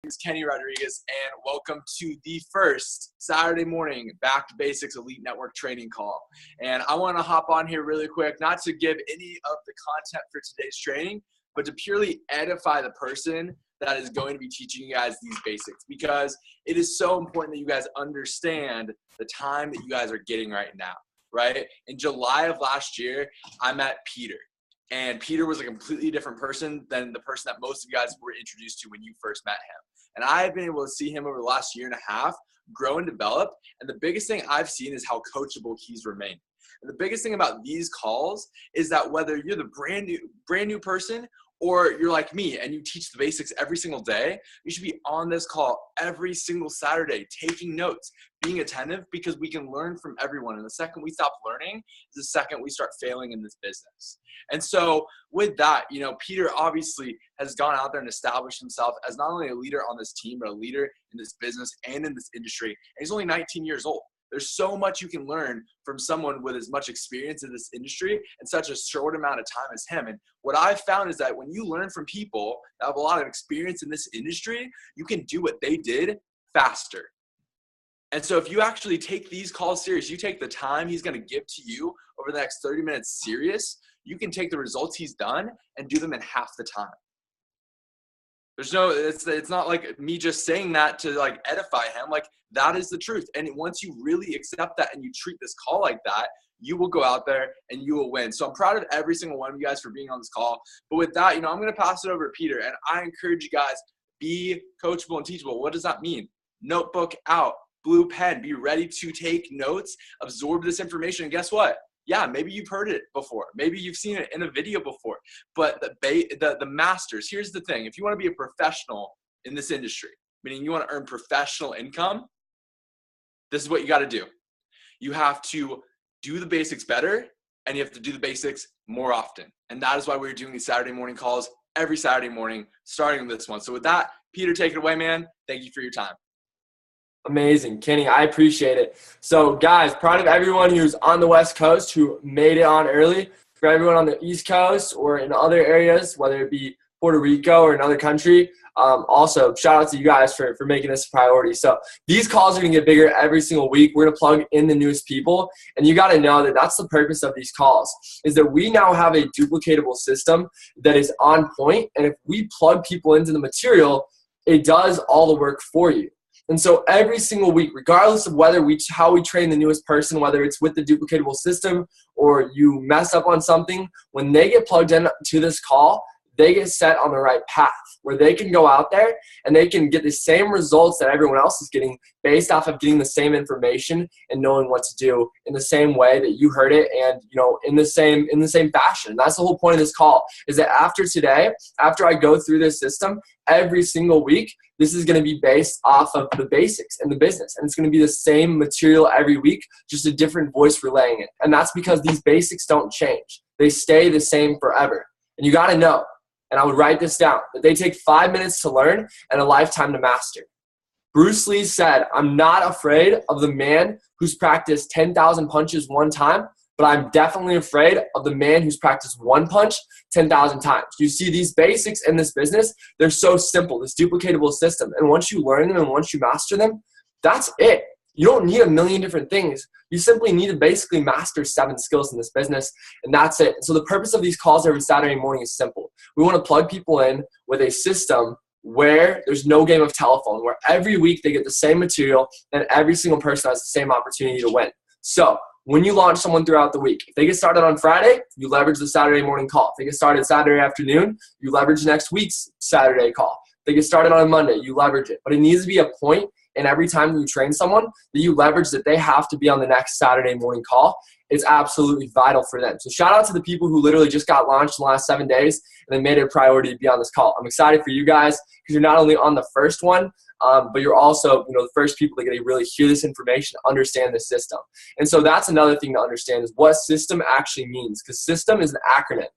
name is Kenny Rodriguez, and welcome to the first Saturday morning Back to Basics Elite Network training call. And I want to hop on here really quick, not to give any of the content for today's training, but to purely edify the person that is going to be teaching you guys these basics, because it is so important that you guys understand the time that you guys are getting right now, right? In July of last year, I met Peter. And Peter was a completely different person than the person that most of you guys were introduced to when you first met him. And I've been able to see him over the last year and a half grow and develop. And the biggest thing I've seen is how coachable he's remained. And the biggest thing about these calls is that whether you're the brand new person or you're like me and you teach the basics every single day, you should be on this call every single Saturday, taking notes, being attentive, because we can learn from everyone. And the second we stop learning is the second we start failing in this business. And so with that, Peter obviously has gone out there and established himself as not only a leader on this team, but a leader in this business and in this industry. And he's only 19 years old. There's so much you can learn from someone with as much experience in this industry in such a short amount of time as him. And what I've found is that when you learn from people that have a lot of experience in this industry, you can do what they did faster. And so if you actually take these calls serious, you take the time he's going to give to you over the next 30 minutes serious, you can take the results he's done and do them in half the time. It's not like me just saying that to like edify him. Like, that is the truth. And once you really accept that and you treat this call like that, you will go out there and you will win. So I'm proud of every single one of you guys for being on this call. But with that, I'm going to pass it over to Peter. And I encourage you guys, be coachable and teachable. What does that mean? Notebook out, blue pen, be ready to take notes, absorb this information. And guess what? Yeah, maybe you've heard it before. Maybe you've seen it in a video before. But the masters, here's the thing. If you want to be a professional in this industry, meaning you want to earn professional income, this is what you got to do. You have to do the basics better, and you have to do the basics more often. And that is why we're doing these Saturday morning calls every Saturday morning, starting with this one. So with that, Peter, take it away, man. Thank you for your time. Amazing. Kenny, I appreciate it. So, guys, proud of everyone who's on the West Coast who made it on early. For everyone on the East Coast or in other areas, whether it be Puerto Rico or another country, also, shout out to you guys for making this a priority. So these calls are going to get bigger every single week. We're going to plug in the newest people. And you got to know that that's the purpose of these calls, is that we now have a duplicatable system that is on point. And if we plug people into the material, it does all the work for you. And so every single week, regardless of how we train the newest person, whether it's with the duplicatable system or you mess up on something, when they get plugged in to this call, they get set on the right path where they can go out there and they can get the same results that everyone else is getting based off of getting the same information and knowing what to do in the same way that you heard it and, in the same fashion. That's the whole point of this call, is that after today, after I go through this system every single week, this is going to be based off of the basics in the business. And it's going to be the same material every week, just a different voice relaying it. And that's because these basics don't change. They stay the same forever. And you got to know, and I would write this down, that they take 5 minutes to learn and a lifetime to master. Bruce Lee said, "I'm not afraid of the man who's practiced 10,000 punches one time, but I'm definitely afraid of the man who's practiced one punch 10,000 times." You see, these basics in this business, they're so simple, this duplicatable system. And once you learn them and once you master them, that's it. You don't need a million different things. You simply need to basically master 7 skills in this business, and that's it. So the purpose of these calls every Saturday morning is simple. We want to plug people in with a system where there's no game of telephone, where every week they get the same material and every single person has the same opportunity to win. So when you launch someone throughout the week, if they get started on Friday, you leverage the Saturday morning call. If they get started Saturday afternoon, you leverage next week's Saturday call. If they get started on Monday, you leverage it. But it needs to be a point, and every time you train someone, that you leverage that they have to be on the next Saturday morning call. It's absolutely vital for them. So shout out to the people who literally just got launched in the last 7 days and they made it a priority to be on this call. I'm excited for you guys because you're not only on the first one, but you're also the first people that get to really hear this information, understand the system. And so that's another thing to understand, is what system actually means, because system is an acronym.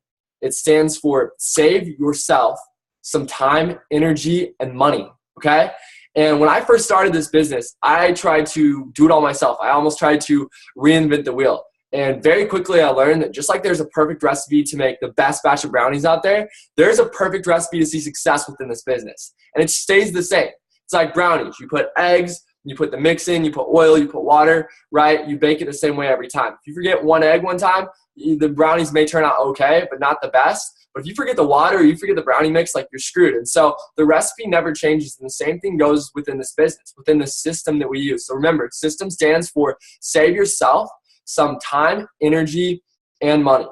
It stands for save yourself some time, energy, and money, okay? And when I first started this business, I tried to do it all myself. I almost tried to reinvent the wheel. And very quickly I learned that just like there's a perfect recipe to make the best batch of brownies out there, there's a perfect recipe to see success within this business. And it stays the same. It's like brownies. You put eggs, you put the mix in, you put oil, you put water, right? You bake it the same way every time. If you forget one egg one time, the brownies may turn out okay, but not the best. But if you forget the water or you forget the brownie mix, like, you're screwed. And so the recipe never changes. And the same thing goes within this business, within the system that we use. So remember, system stands for save yourself some time, energy, and money.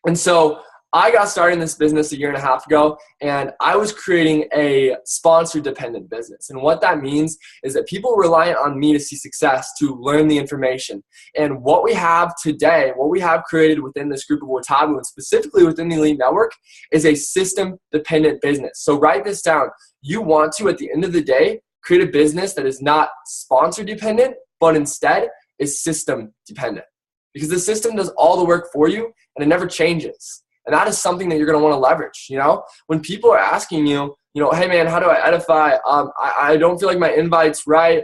And so I got started in this business a year and a half ago, and I was creating a sponsor-dependent business. And what that means is that people rely on me to see success, to learn the information. And what we have today, what we have created within this group of Watabu, and specifically within the Elite Network, is a system-dependent business. So write this down. You want to, at the end of the day, create a business that is not sponsor-dependent, but instead is system-dependent. Because the system does all the work for you, and it never changes. And that is something that you're going to want to leverage. When people are asking you, hey man, how do I edify? I don't feel like my invite's right.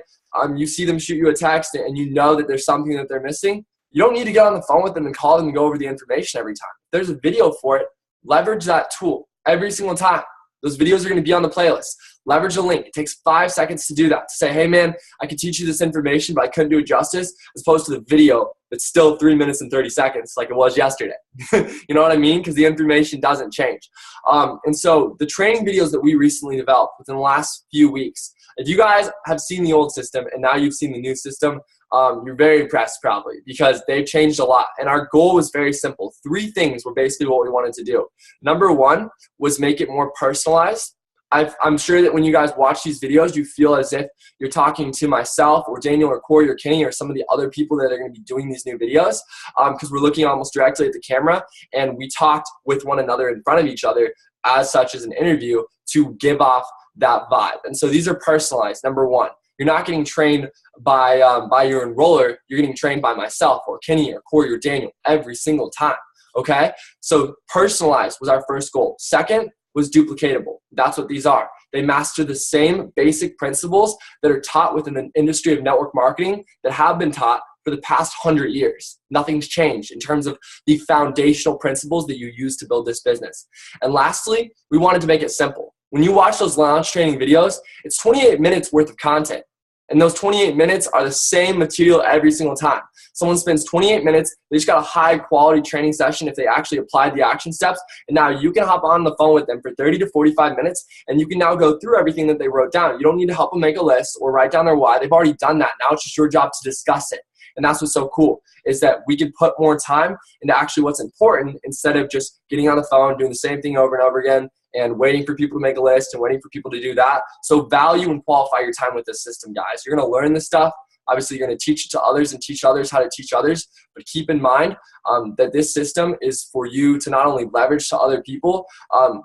You see them shoot you a text and you know that there's something that they're missing. You don't need to get on the phone with them and call them and go over the information every time. If there's a video for it, leverage that tool every single time. Those videos are going to be on the playlist. Leverage a link. It takes 5 seconds to do that. To say, hey man, I could teach you this information, but I couldn't do it justice, as opposed to the video that's still 3 minutes and 30 seconds like it was yesterday. You know what I mean? Because the information doesn't change. And so the training videos that we recently developed within the last few weeks, if you guys have seen the old system and now you've seen the new system, you're very impressed probably, because they've changed a lot. And our goal was very simple. 3 things were basically what we wanted to do. Number 1 was make it more personalized. I'm sure that when you guys watch these videos, you feel as if you're talking to myself or Daniel or Corey or Kenny or some of the other people that are going to be doing these new videos, because we're looking almost directly at the camera, and we talked with one another in front of each other as such as an interview to give off that vibe. And so these are personalized. Number 1. You're not getting trained by your enroller. You're getting trained by myself or Kenny or Corey or Daniel every single time, okay? So personalized was our first goal. Second was duplicatable. That's what these are. They master the same basic principles that are taught within the industry of network marketing that have been taught for the past 100 years. Nothing's changed in terms of the foundational principles that you use to build this business. And lastly, we wanted to make it simple. When you watch those launch training videos, it's 28 minutes worth of content. And those 28 minutes are the same material every single time. Someone spends 28 minutes, they just got a high quality training session if they actually applied the action steps. And now you can hop on the phone with them for 30 to 45 minutes and you can now go through everything that they wrote down. You don't need to help them make a list or write down their why. They've already done that. Now it's just your job to discuss it. And that's what's so cool, is that we can put more time into actually what's important instead of just getting on the phone, doing the same thing over and over again, and waiting for people to make a list and waiting for people to do that. So value and qualify your time with this system, guys. You're going to learn this stuff. Obviously, you're going to teach it to others and teach others how to teach others. But keep in mind that this system is for you to not only leverage to other people,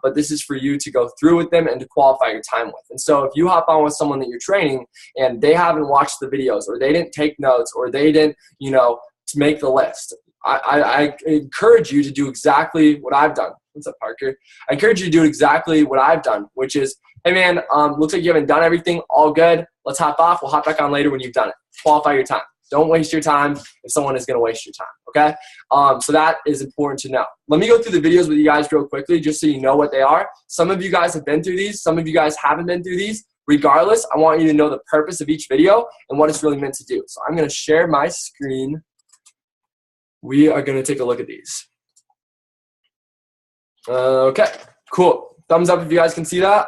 but this is for you to go through with them and to qualify your time with. And so if you hop on with someone that you're training and they haven't watched the videos or they didn't take notes or they didn't, to make the list, I encourage you to do exactly what I've done. What's up, Parker? I encourage you to do exactly what I've done, which is, hey man, looks like you haven't done everything. All good. Let's hop off. We'll hop back on later when you've done it. Qualify your time. Don't waste your time if someone is going to waste your time, okay? So that is important to know. Let me go through the videos with you guys real quickly just so you know what they are. Some of you guys have been through these. Some of you guys haven't been through these. Regardless, I want you to know the purpose of each video and what it's really meant to do. So I'm going to share my screen. We are going to take a look at these. Okay, cool. Thumbs up if you guys can see that.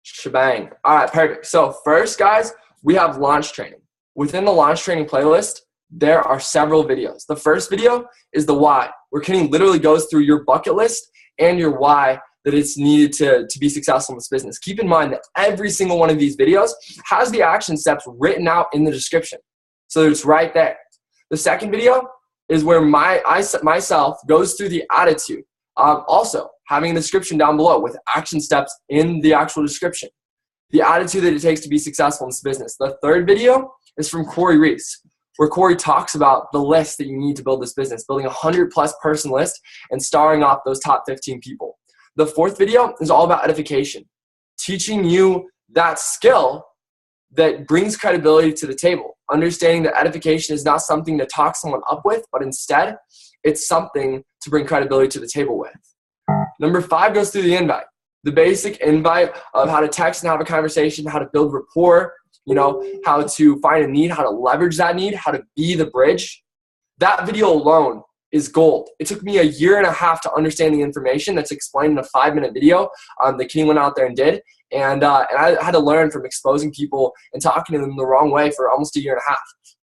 Shebang. All right, perfect. So first, guys, we have launch training. Within the launch training playlist, there are several videos. The first video is the why, where Kenny literally goes through your bucket list and your why that it's needed to be successful in this business. Keep in mind that every single one of these videos has the action steps written out in the description. So it's right there. The second video is where myself goes through the attitude. Also, having a description down below with action steps in the actual description. The attitude that it takes to be successful in this business. The third video is from Corey Reese, where Corey talks about the list that you need to build this business, building a 100+ person list and starring off those top 15 people. The fourth video is all about edification, teaching you that skill that brings credibility to the table. understanding that edification is not something to talk someone up with, but instead it's something to bring credibility to the table with. Number 5 goes through the invite. The basic invite of how to text and have a conversation, how to build rapport, how to find a need, how to leverage that need, how to be the bridge. That video alone is gold. It took me 1.5 years to understand the information that's explained in a 5-minute video that Kenny went out there and did. And I had to learn from exposing people and talking to them the wrong way for almost 1.5 years,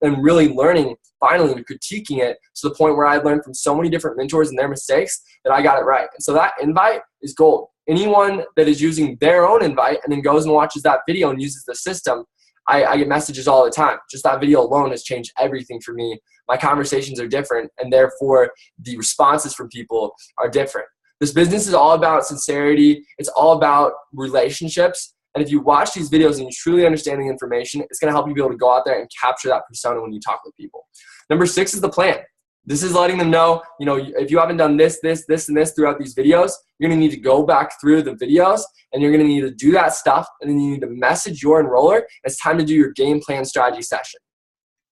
and really learning, finally, and critiquing it to the point where I learned from so many different mentors and their mistakes that I got it right. And so that invite is gold. Anyone that is using their own invite and then goes and watches that video and uses the system, I get messages all the time. Just that video alone has changed everything for me. My conversations are different, and therefore the responses from people are different. This business is all about sincerity. It's all about relationships. And if you watch these videos and you truly understand the information, it's going to help you be able to go out there and capture that persona when you talk with people. Number 6 is the plan. This is letting them know, if you haven't done this, and this throughout these videos, you're going to need to go back through the videos and you're going to need to do that stuff. And then you need to message your enroller. It's time to do your game plan strategy session.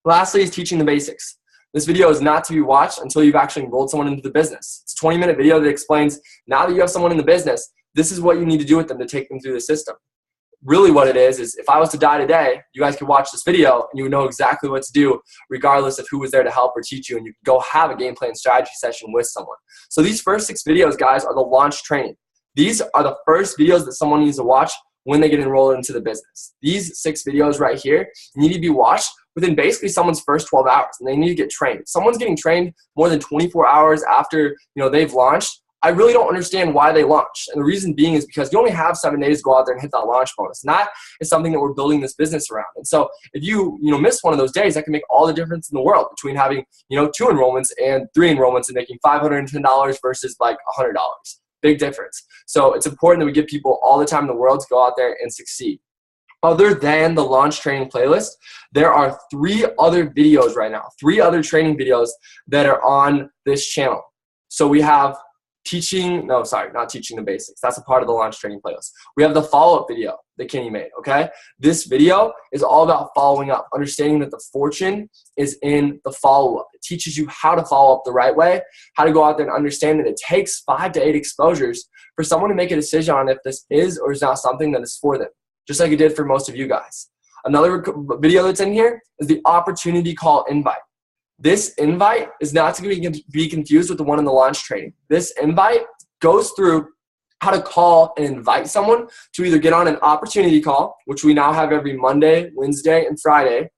Lastly is teaching the basics. This video is not to be watched until you've actually enrolled someone into the business. It's a 20-minute video that explains, now that you have someone in the business, this is what you need to do with them to take them through the system. Really what it is if I was to die today, you guys could watch this video and you would know exactly what to do regardless of who was there to help or teach you, and you could go have a game plan strategy session with someone. So these first 6 videos, guys, are the launch training. These are the first videos that someone needs to watch when they get enrolled into the business. These 6 videos right here need to be watched within basically someone's first 12 hours, and they need to get trained. If someone's getting trained more than 24 hours after they've launched, I really don't understand why they launched. And the reason being is because you only have 7 days to go out there and hit that launch bonus. And that is something that we're building this business around. And so if you miss one of those days, that can make all the difference in the world between having 2 enrollments and 3 enrollments and making $510 versus like $100. Big difference. So it's important that we give people all the time in the world to go out there and succeed. Other than the launch training playlist, there are 3 other videos right now, 3 other training videos that are on this channel. So we have not teaching the basics. That's a part of the launch training playlist. We have the follow-up video that Kenny made, okay? This video is all about following up, understanding that the fortune is in the follow-up. It teaches you how to follow up the right way, how to go out there and understand that it takes 5 to 8 exposures for someone to make a decision on if this is or is not something that is for them, just like it did for most of you guys. Another video that's in here is the opportunity call invite. This invite is not to be confused with the one in the launch training. This invite goes through how to call and invite someone to either get on an opportunity call, which we now have every Monday, Wednesday, and Friday.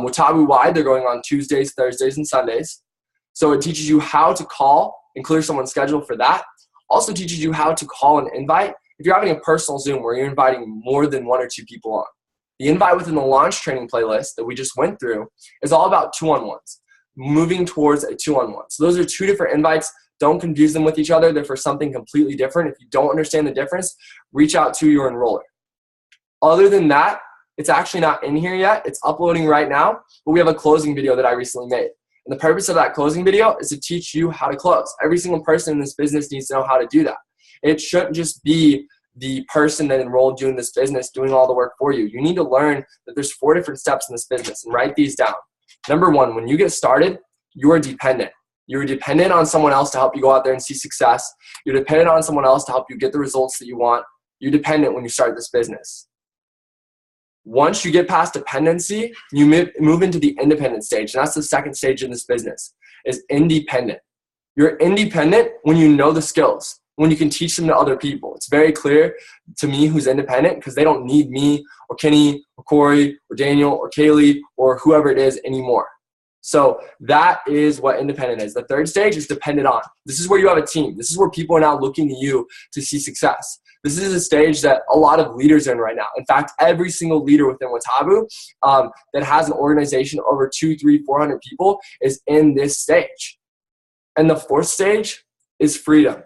With Tabu Wide, they're going on Tuesdays, Thursdays, and Sundays. So it teaches you how to call and clear someone's schedule for that. Also teaches you how to call and invite if you're having a personal Zoom where you're inviting more than 1 or 2 people on. The invite within the launch training playlist that we just went through is all about 2-on-1s. Moving towards a 2-on-1. So those are 2 different invites. Don't confuse them with each other. They're for something completely different. If you don't understand the difference, reach out to your enroller. Other than that, it's actually not in here yet. It's uploading right now, but we have a closing video that I recently made. And the purpose of that closing video is to teach you how to close. Every single person in this business needs to know how to do that. It shouldn't just be the person that enrolled you in this business doing all the work for you. You need to learn that there's 4 different steps in this business, and write these down. Number 1, when you get started, you are dependent. You're dependent on someone else to help you go out there and see success. You're dependent on someone else to help you get the results that you want. You're dependent when you start this business. Once you get past dependency, you move into the independent stage. And that's the second stage in this business, is independent. You're independent when you know the skills, when you can teach them to other people. It's very clear to me who's independent because they don't need me or Kenny or Corey or Daniel or Kaylee or whoever it is anymore. So that is what independent is. The third stage is dependent on. This is where you have a team. This is where people are now looking to you to see success. This is a stage that a lot of leaders are in right now. In fact, every single leader within Watabu that has an organization over 200, 300, 400 people is in this stage. And the fourth stage is freedom.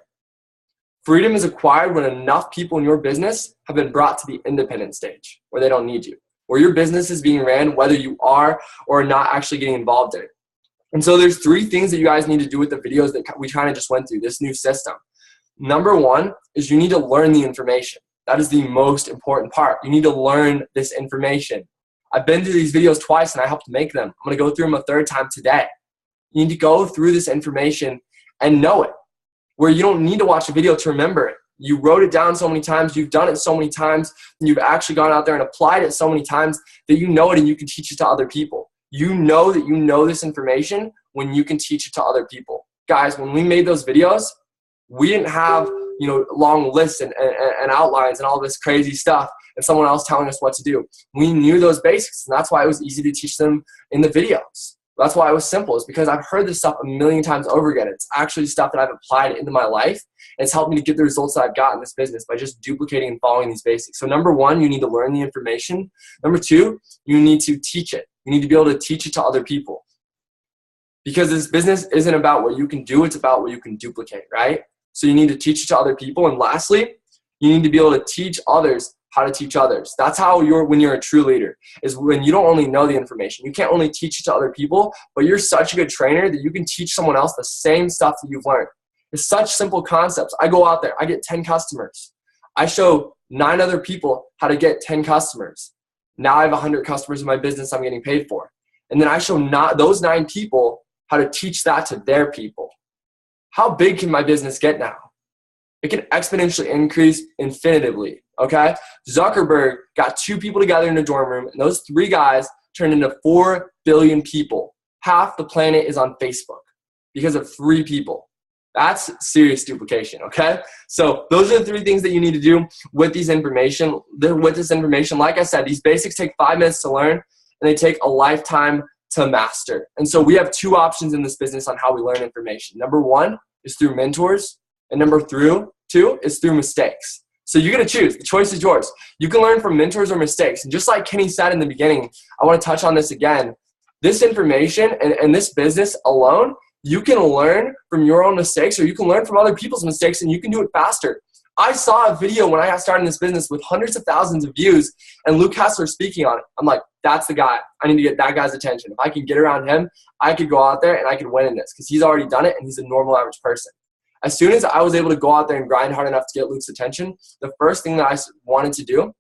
Freedom is acquired when enough people in your business have been brought to the independent stage where they don't need you, where your business is being ran whether you are or not actually getting involved in it. And so there's 3 things that you guys need to do with the videos that we kind of just went through, this new system. Number 1 is you need to learn the information. That is the most important part. You need to learn this information. I've been through these videos twice and I helped make them. I'm going to go through them a third time today. You need to go through this information and know it, where you don't need to watch a video to remember it. You wrote it down so many times, you've done it so many times, and you've actually gone out there and applied it so many times that you know it and you can teach it to other people. You know that you know this information when you can teach it to other people. Guys, when we made those videos, we didn't have, long lists and outlines and all this crazy stuff and someone else telling us what to do. We knew those basics, and that's why it was easy to teach them in the videos. That's why it was simple, is because I've heard this stuff a million times over again. It's actually stuff that I've applied into my life, and it's helped me to get the results that I've got in this business by just duplicating and following these basics. So number one, you need to learn the information. Number two, you need to teach it. You need to be able to teach it to other people. Because this business isn't about what you can do, it's about what you can duplicate, right? So you need to teach it to other people. And lastly, you need to be able to teach others how to teach others. That's how when you're a true leader, is when you don't only know the information. You can't only teach it to other people, but you're such a good trainer that you can teach someone else the same stuff that you've learned. It's such simple concepts. I go out there, I get 10 customers. I show 9 other people how to get 10 customers. Now I have 100 customers in my business I'm getting paid for. And then I show those 9 people how to teach that to their people. How big can my business get now? It can exponentially increase infinitively, okay? Zuckerberg got 2 people together in a dorm room, and those 3 guys turned into 4 billion people. Half the planet is on Facebook because of 3 people. That's serious duplication, okay? So those are the 3 things that you need to do with this information. Like I said, these basics take 5 minutes to learn, and they take a lifetime to master. And so we have 2 options in this business on how we learn information. Number 1 is through mentors, and number 2 is through mistakes. So you're going to choose. The choice is yours. You can learn from mentors or mistakes. And just like Kenny said in the beginning, I want to touch on this again. This information and this business alone, you can learn from your own mistakes, or you can learn from other people's mistakes, and you can do it faster. I saw a video when I got started in this business with hundreds of thousands of views, and Luke Hessler speaking on it. I'm like, that's the guy. I need to get that guy's attention. If I can get around him, I could go out there and I could win in this, because he's already done it and he's a normal average person. As soon as I was able to go out there and grind hard enough to get Luke's attention, the first thing that I wanted to do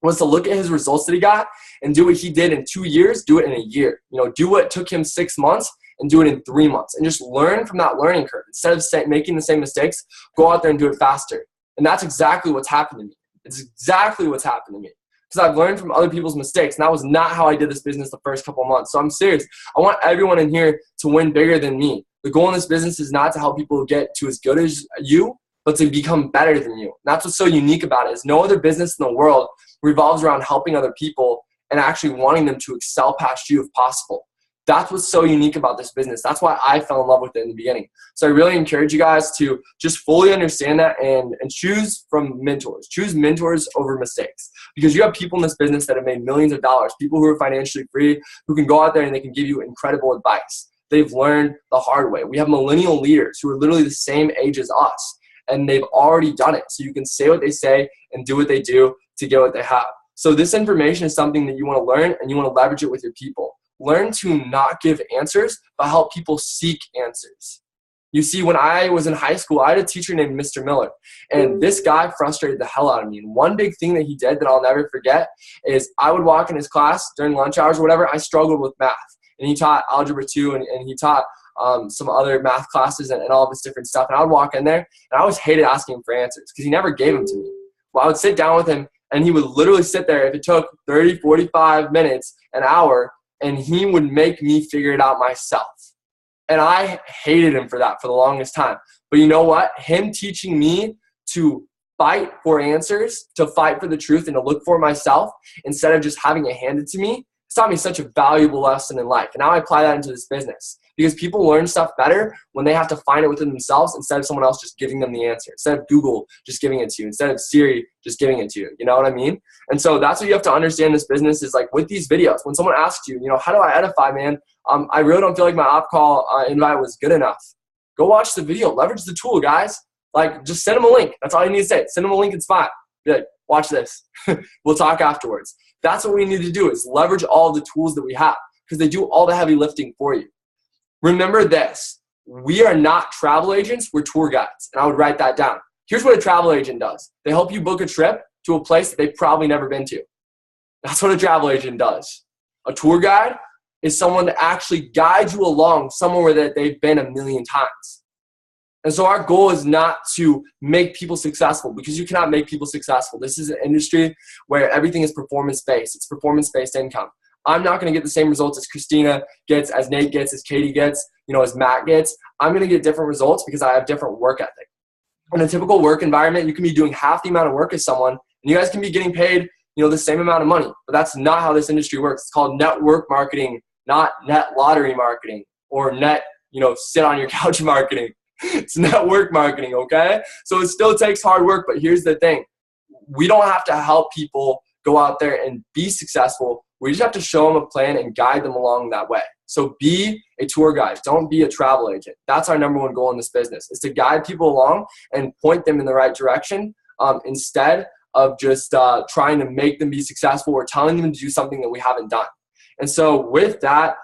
was to look at his results that he got and do what he did in 2 years, do it in a year. Do what took him 6 months and do it in 3 months, and just learn from that learning curve. Instead of making the same mistakes, go out there and do it faster. And that's exactly what's happened to me. It's exactly what's happened to me, because I've learned from other people's mistakes, and that was not how I did this business the first couple months. So I'm serious. I want everyone in here to win bigger than me. The goal in this business is not to help people get to as good as you, but to become better than you. And that's what's so unique about it, is no other business in the world revolves around helping other people and actually wanting them to excel past you if possible. That's what's so unique about this business. That's why I fell in love with it in the beginning. So I really encourage you guys to just fully understand that and choose from mentors. Choose mentors over mistakes, because you have people in this business that have made millions of dollars, people who are financially free, who can go out there and they can give you incredible advice. They've learned the hard way. We have millennial leaders who are literally the same age as us, and they've already done it. So you can say what they say and do what they do to get what they have. So this information is something that you want to learn, and you want to leverage it with your people. Learn to not give answers, but help people seek answers. You see, when I was in high school, I had a teacher named Mr. Miller, and this guy frustrated the hell out of me. And one big thing that he did that I'll never forget is I would walk in his class during lunch hours or whatever. I struggled with math, and he taught Algebra 2, and he taught some other math classes and all this different stuff. And I would walk in there, and I always hated asking him for answers because he never gave them to me. Well, I would sit down with him, and he would literally sit there. If it took 30, 45 minutes, an hour, and he would make me figure it out myself. And I hated him for that for the longest time. But you know what? Him teaching me to fight for answers, to fight for the truth, and to look for myself instead of just having it handed to me, it's taught me such a valuable lesson in life. And now I apply that into this business, because people learn stuff better when they have to find it within themselves instead of someone else just giving them the answer, instead of Google just giving it to you, instead of Siri just giving it to you. You know what I mean? And so that's what you have to understand in this business is, like, with these videos, when someone asks you, how do I edify, man? I really don't feel like my op call invite was good enough. Go watch the video. Leverage the tool, guys. Like, just send them a link. That's all you need to say. Send them a link and spot. Be like, watch this. We'll talk afterwards. That's what we need to do, is leverage all the tools that we have, because they do all the heavy lifting for you. Remember this. We are not travel agents. We're tour guides. And I would write that down. Here's what a travel agent does. They help you book a trip to a place that they've probably never been to. That's what a travel agent does. A tour guide is someone that actually guides you along somewhere that they've been a million times. And so our goal is not to make people successful, because you cannot make people successful. This is an industry where everything is performance-based. It's performance-based income. I'm not going to get the same results as Christina gets, as Nate gets, as Katie gets, as Matt gets. I'm going to get different results because I have different work ethic. In a typical work environment, you can be doing half the amount of work as someone, and you guys can be getting paid, the same amount of money. But that's not how this industry works. It's called network marketing, not net lottery marketing, or net, sit on your couch marketing. It's network marketing, okay? So it still takes hard work, but here's the thing. We don't have to help people go out there and be successful. We just have to show them a plan and guide them along that way. So be a tour guide. Don't be a travel agent. That's our number one goal in this business, is to guide people along and point them in the right direction, instead of just trying to make them be successful or telling them to do something that we haven't done. And so with that,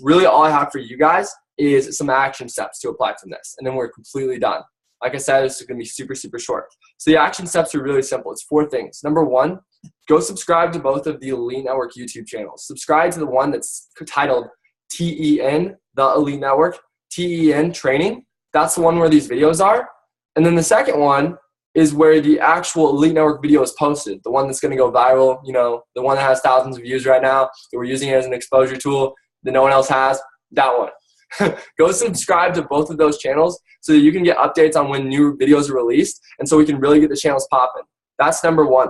really all I have for you guys is some action steps to apply from this. And then we're completely done. Like I said, this is going to be super, super short. So the action steps are really simple. It's 4 things. Number 1, go subscribe to both of the Elite Network YouTube channels. Subscribe to the one that's titled TEN, the Elite Network, TEN Training. That's the one where these videos are. And then the second one is where the actual Elite Network video is posted, the one that's going to go viral, the one that has thousands of views right now, that we're using it as an exposure tool that no one else has, that one. Go subscribe to both of those channels so that you can get updates on when new videos are released, and so we can really get the channels popping. That's number 1.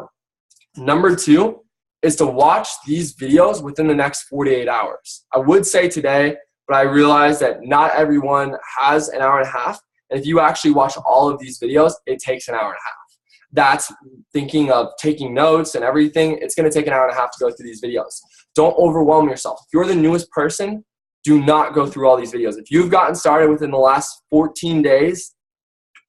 Number 2 is to watch these videos within the next 48 hours. I would say today, but I realize that not everyone has an hour and a half. And if you actually watch all of these videos, it takes an hour and a half. That's thinking of taking notes and everything. It's going to take an hour and a half to go through these videos. Don't overwhelm yourself. If you're the newest person, do not go through all these videos. If you've gotten started within the last 14 days,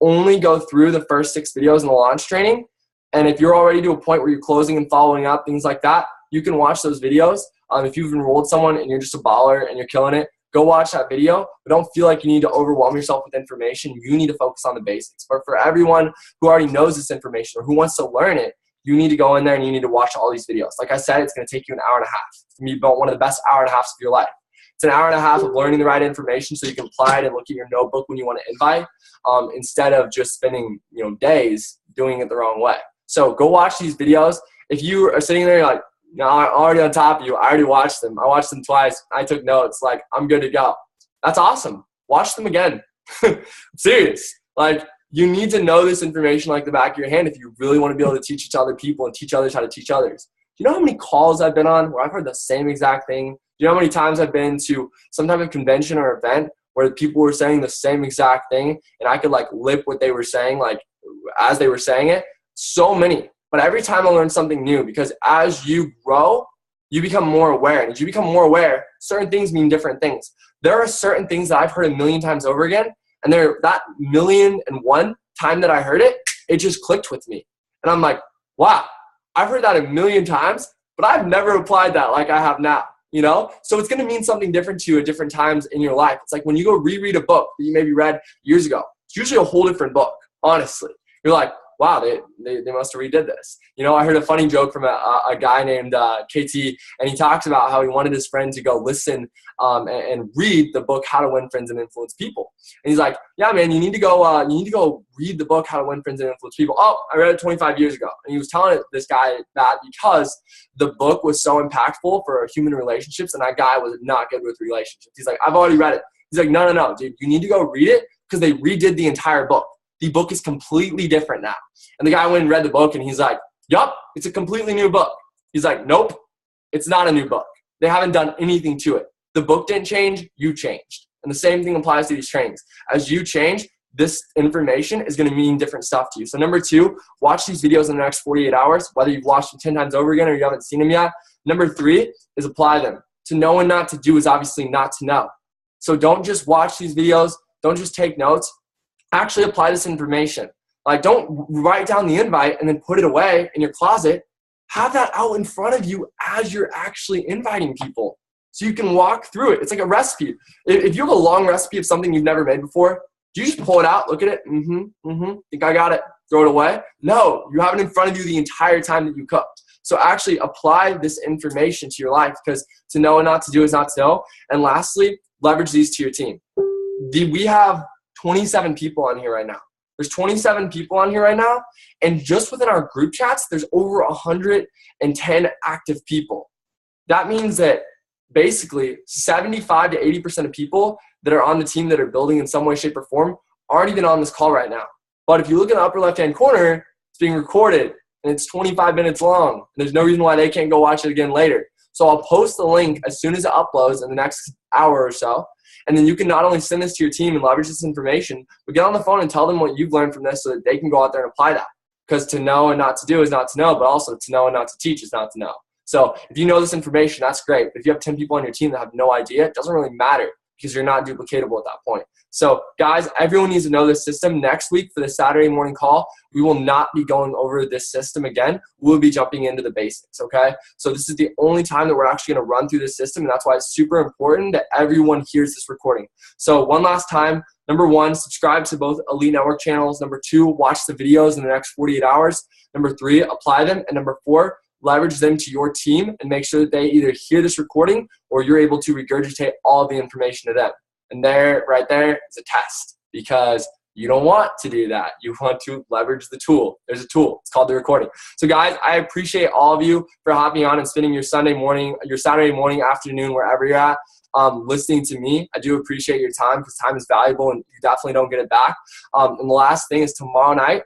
only go through the first 6 videos in the launch training. And if you're already to a point where you're closing and following up, things like that, you can watch those videos. If you've enrolled someone and you're just a baller and you're killing it, go watch that video, but don't feel like you need to overwhelm yourself with information. You need to focus on the basics. But for everyone who already knows this information or who wants to learn it, you need to go in there and you need to watch all these videos. Like I said, it's going to take you an hour and a half. It's going to be one of the best hour and a halves of your life. It's an hour and a half of learning the right information so you can apply it and look at your notebook when you want to invite, instead of just spending days doing it the wrong way. So go watch these videos. If you are sitting there, you're like, no, I'm already on top of you. I already watched them. I watched them twice. I took notes. Like, I'm good to go. That's awesome. Watch them again. I'm serious. Like, you need to know this information like the back of your hand if you really want to be able to teach each other people and teach others how to teach others. Do you know how many calls I've been on where I've heard the same exact thing? Do you know how many times I've been to some type of convention or event where people were saying the same exact thing and I could lip what they were saying as they were saying it? So many. But every time I learn something new, because as you grow, you become more aware. And as you become more aware, certain things mean different things. There are certain things that I've heard 1,000,000 times over again, and that 1,000,001 time that I heard it, it just clicked with me. And I'm like, wow, I've heard that 1,000,000 times, but I've never applied that like I have now. So it's going to mean something different to you at different times in your life. It's like when you go reread a book that you maybe read years ago, it's usually a whole different book, honestly. You're like, wow, they must have redid this. I heard a funny joke from a guy named KT, and he talks about how he wanted his friend to go listen and read the book How to Win Friends and Influence People. And he's like, yeah, man, you need to go read the book How to Win Friends and Influence People. Oh, I read it 25 years ago. And he was telling this guy that because the book was so impactful for human relationships, and that guy was not good with relationships. He's like, I've already read it. He's like, no, dude, you need to go read it because they redid the entire book. The book is completely different now. And the guy went and read the book, and he's like, yup, it's a completely new book. He's like, nope, it's not a new book. They haven't done anything to it. The book didn't change, you changed. And the same thing applies to these trainings. As you change, this information is going to mean different stuff to you. So number 2, watch these videos in the next 48 hours, whether you've watched them 10 times over again or you haven't seen them yet. Number 3 is apply them. To know and not to do is obviously not to know. So don't just watch these videos. Don't just take notes. Actually apply this information. Don't write down the invite and then put it away in your closet. Have that out in front of you as you're actually inviting people so you can walk through it. It's like a recipe. If you have a long recipe of something you've never made before, do you just pull it out, look at it, think I got it, throw it away? No, you have it in front of you the entire time that you cooked. So actually apply this information to your life, because to know and not to do is not to know. And lastly, leverage these to your team. We have 27 people on here right now. There's 27 people on here right now. And just within our group chats, there's over 110 active people. That means that basically 75 to 80% of people that are on the team that are building in some way, shape, or form aren't even on this call right now. But if you look in the upper left-hand corner, it's being recorded and it's 25 minutes long. And there's no reason why they can't go watch it again later. So I'll post the link as soon as it uploads in the next hour or so. And then you can not only send this to your team and leverage this information, but get on the phone and tell them what you've learned from this so that they can go out there and apply that. Because to know and not to do is not to know, but also to know and not to teach is not to know. So if you know this information, that's great. But if you have 10 people on your team that have no idea, it doesn't really matter because you're not duplicatable at that point. So guys, everyone needs to know this system. Next week for the Saturday morning call, we will not be going over this system again. We'll be jumping into the basics, okay? So this is the only time that we're actually gonna run through this system, and that's why it's super important that everyone hears this recording. So one last time, number 1, subscribe to both Elite Network channels. Number 2, watch the videos in the next 48 hours. Number 3, apply them. And number 4, leverage them to your team and make sure that they either hear this recording or you're able to regurgitate all the information to them. And there, right there, is a test, because you don't want to do that. You want to leverage the tool. There's a tool. It's called the recording. So guys, I appreciate all of you for hopping on and spending your Sunday morning, your Saturday morning, afternoon, wherever you're at, listening to me. I do appreciate your time, because time is valuable and you definitely don't get it back. And the last thing is tomorrow night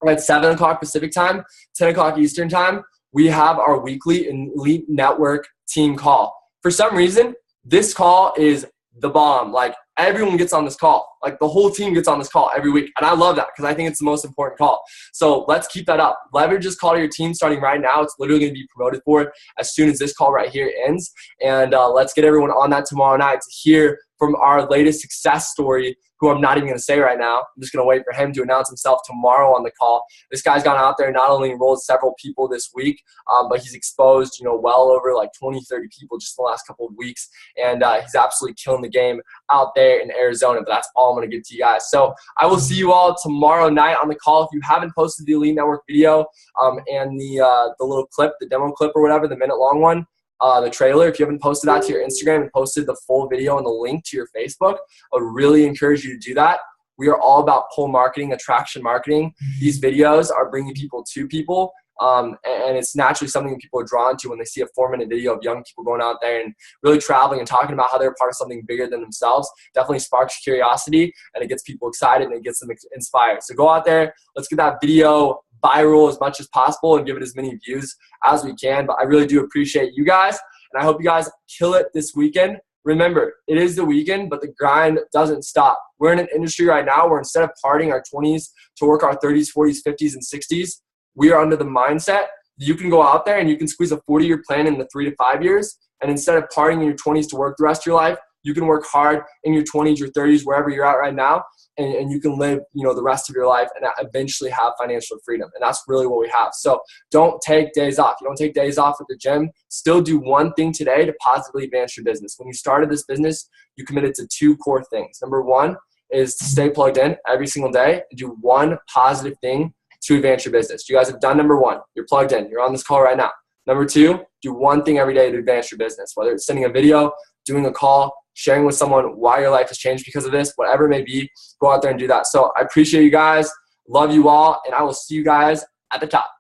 at 7 o'clock Pacific time, 10 o'clock Eastern time, we have our weekly Elite Network team call. For some reason, this call is the bomb. Like, everyone gets on this call. Like, the whole team gets on this call every week. And I love that, because I think it's the most important call. So let's keep that up. Leverage this call to your team starting right now. It's literally going to be promoted for it as soon as this call right here ends. And let's get everyone on that tomorrow night to hear from our latest success story, who I'm not even going to say right now. I'm just going to wait for him to announce himself tomorrow on the call. This guy's gone out there and not only enrolled several people this week, but he's exposed, well over like 20, 30 people just in the last couple of weeks. And he's absolutely killing the game out there in Arizona. But that's all I'm going to give to you guys. So I will see you all tomorrow night on the call. If you haven't posted the Elite Network video and the little clip, the demo clip or whatever, the minute-long one, the trailer, if you haven't posted that to your Instagram and posted the full video and the link to your Facebook, I would really encourage you to do that. We are all about pull marketing, attraction marketing. These videos are bringing people to people, and it's naturally something that people are drawn to when they see a 4-minute video of young people going out there and really traveling and talking about how they're part of something bigger than themselves. Definitely sparks curiosity, and it gets people excited and it gets them inspired. So go out there, let's get that video viral as much as possible and give it as many views as we can. But I really do appreciate you guys, and I hope you guys kill it this weekend. Remember, it is the weekend, but the grind doesn't stop. We're in an industry right now where instead of partying our 20s to work our 30s, 40s, 50s, and 60s, we are under the mindset you can go out there and you can squeeze a 40-year plan in the 3 to 5 years. And instead of partying in your 20s to work the rest of your life, you can work hard in your 20s, your 30s, wherever you're at right now, and you can live, the rest of your life and eventually have financial freedom. And that's really what we have. So don't take days off. You don't take days off at the gym. Still do one thing today to positively advance your business. When you started this business, you committed to 2 core things. Number 1 is to stay plugged in every single day and do one positive thing to advance your business. You guys have done number 1. You're plugged in. You're on this call right now. Number 2, do one thing every day to advance your business, whether it's sending a video, doing a call, sharing with someone why your life has changed because of this, whatever it may be, go out there and do that. So I appreciate you guys. Love you all. And I will see you guys at the top.